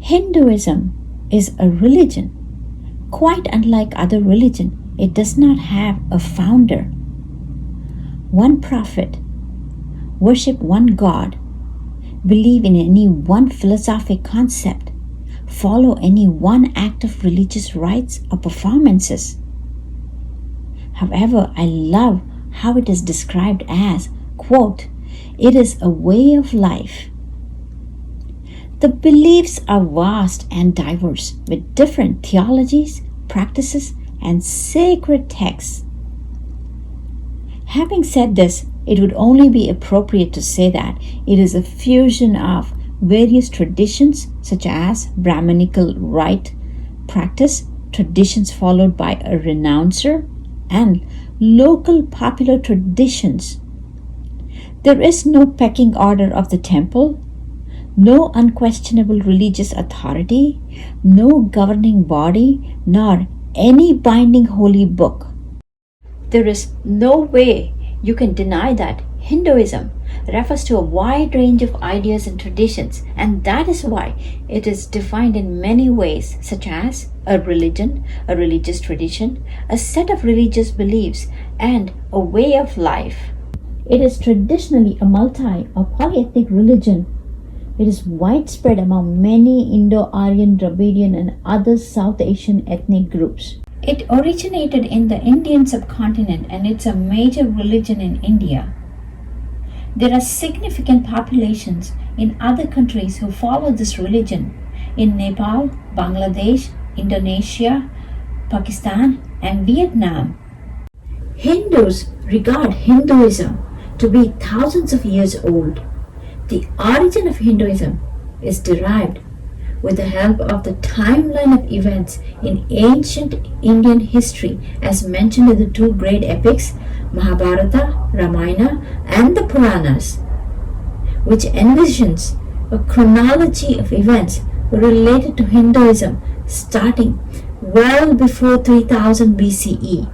Hinduism is a religion. Quite unlike other religions, it does not have a founder, one prophet, worship one god, believe in any one philosophic concept, follow any one act of religious rites or performances. However, I love how it is described as, quote, it is a way of life. The beliefs are vast and diverse with different theologies, practices, and sacred texts. Having said this, it would only be appropriate to say that it is a fusion of various traditions such as Brahminical rite practice, traditions followed by a renouncer, and local popular traditions. There is no pecking order of the temple, no unquestionable religious authority, no governing body, nor any binding holy book. There is no way you can deny that Hinduism refers to a wide range of ideas and traditions, and that is why it is defined in many ways, such as a religion, a religious tradition, a set of religious beliefs, and a way of life. It is traditionally a multi or polyethnic religion. It is widespread among many Indo-Aryan, Dravidian, and other South Asian ethnic groups. It originated in the Indian subcontinent and it's a major religion in India. There are significant populations in other countries who follow this religion in Nepal, Bangladesh, Indonesia, Pakistan, and Vietnam. Hindus regard Hinduism to be thousands of years old. The origin of Hinduism is derived with the help of the timeline of events in ancient Indian history as mentioned in the two great epics, Mahabharata, Ramayana, and the Puranas, which envisions a chronology of events related to Hinduism starting well before 3000 BCE.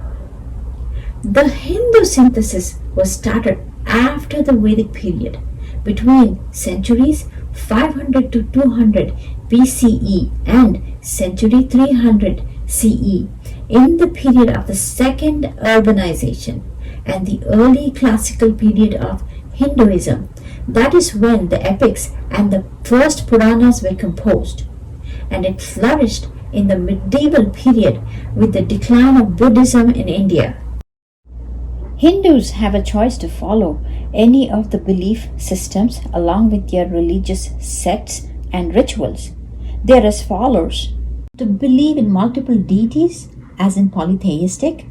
The Hindu synthesis was started after the Vedic period, between centuries 500 to 200 BCE and century 300 CE, in the period of the second urbanization and the early classical period of Hinduism. That is when the epics and the first Puranas were composed, and it flourished in the medieval period with the decline of Buddhism in India. Hindus have a choice to follow any of the belief systems along with their religious sects and rituals. They are as follows: to believe in multiple deities, as in polytheistic,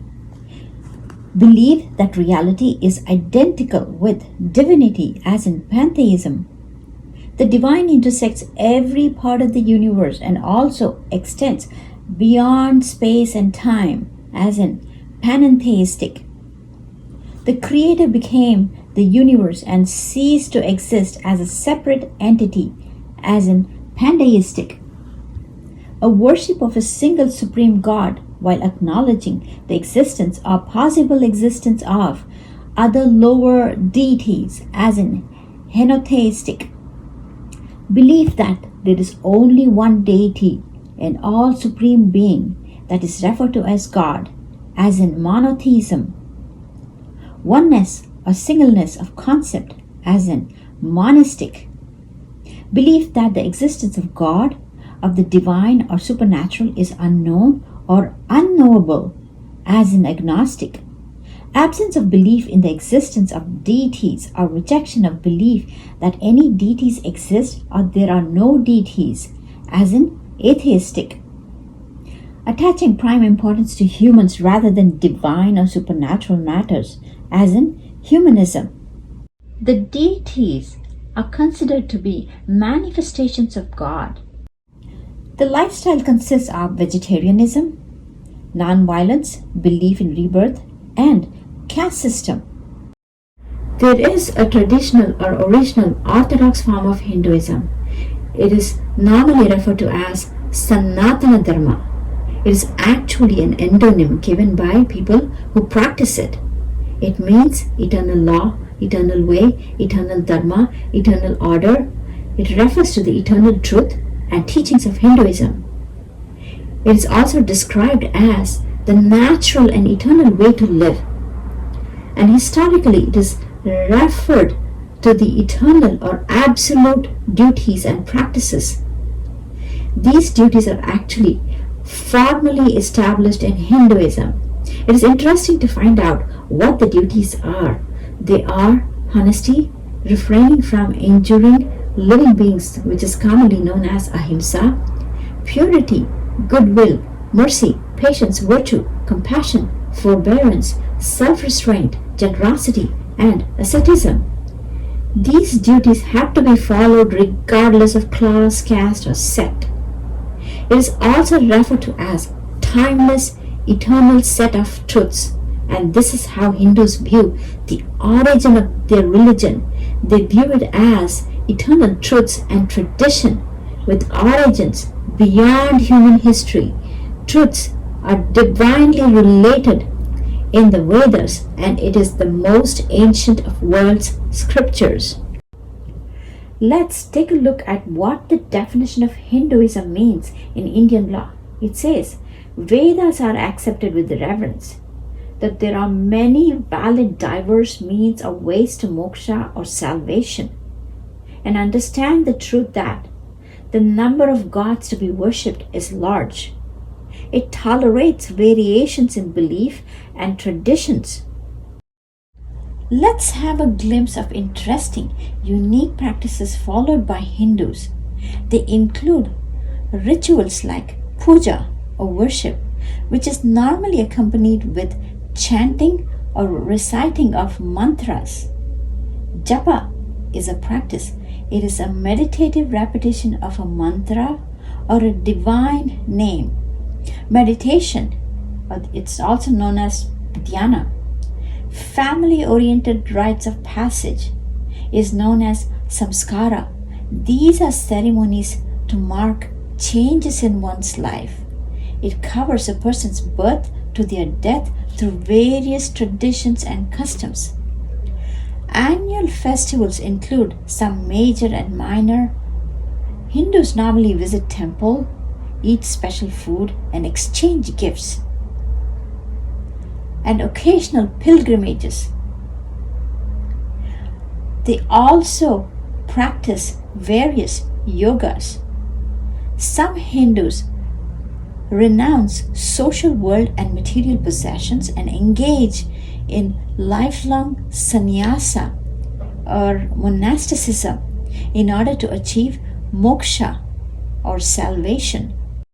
believe that reality is identical with divinity, as in pantheism. The divine intersects every part of the universe and also extends beyond space and time, as in panentheistic. The Creator became the universe and ceased to exist as a separate entity, as in pandeistic. A worship of a single supreme God while acknowledging the existence or possible existence of other lower deities, as in henotheistic. Belief that there is only one deity, an all supreme being that is referred to as God, as in monotheism. Oneness or singleness of concept, as in monistic. Belief that the existence of God, of the divine or supernatural, is unknown or unknowable, as in agnostic. Absence of belief in the existence of deities or rejection of belief that any deities exist or there are no deities, as in atheistic. Attaching prime importance to humans rather than divine or supernatural matters, as in humanism. The deities are considered to be manifestations of God. The lifestyle consists of vegetarianism, non-violence, belief in rebirth, and caste system. There is a traditional or original orthodox form of Hinduism. It is normally referred to as Sanatana Dharma. It is actually an endonym given by people who practice it. It means eternal law, eternal way, eternal dharma, eternal order. It refers to the eternal truth and teachings of Hinduism. It is also described as the natural and eternal way to live. And historically, it is referred to the eternal or absolute duties and practices. These duties are actually formally established in Hinduism. It is interesting to find out what the duties are. They are honesty, refraining from injuring living beings, which is commonly known as ahimsa, purity, goodwill, mercy, patience, virtue, compassion, forbearance, self-restraint, generosity, and asceticism. These duties have to be followed regardless of class, caste, or sect. It is also referred to as timeless, eternal set of truths, and this is how Hindus view the origin of their religion. They view it as eternal truths and tradition with origins beyond human history. Truths are divinely related in the Vedas, and it is the most ancient of world's scriptures. Let's take a look at what the definition of Hinduism means in Indian law. It says, Vedas are accepted with reverence, that there are many valid diverse means or ways to moksha or salvation, and understand the truth that the number of gods to be worshipped is large. It tolerates variations in belief and traditions. Let's have a glimpse of interesting, unique practices followed by Hindus. They include rituals like puja or worship, which is normally accompanied with chanting or reciting of mantras. Japa is a practice. It is a meditative repetition of a mantra or a divine name. Meditation, it's also known as dhyana. Family-oriented rites of passage is known as samskara. These are ceremonies to mark changes in one's life. It covers a person's birth to their death through various traditions and customs. Annual festivals include some major and minor. Hindus normally visit temple, eat special food, and exchange gifts. And occasional pilgrimages. They also practice various yogas. Some Hindus renounce social world and material possessions and engage in lifelong sannyasa or monasticism in order to achieve moksha or salvation.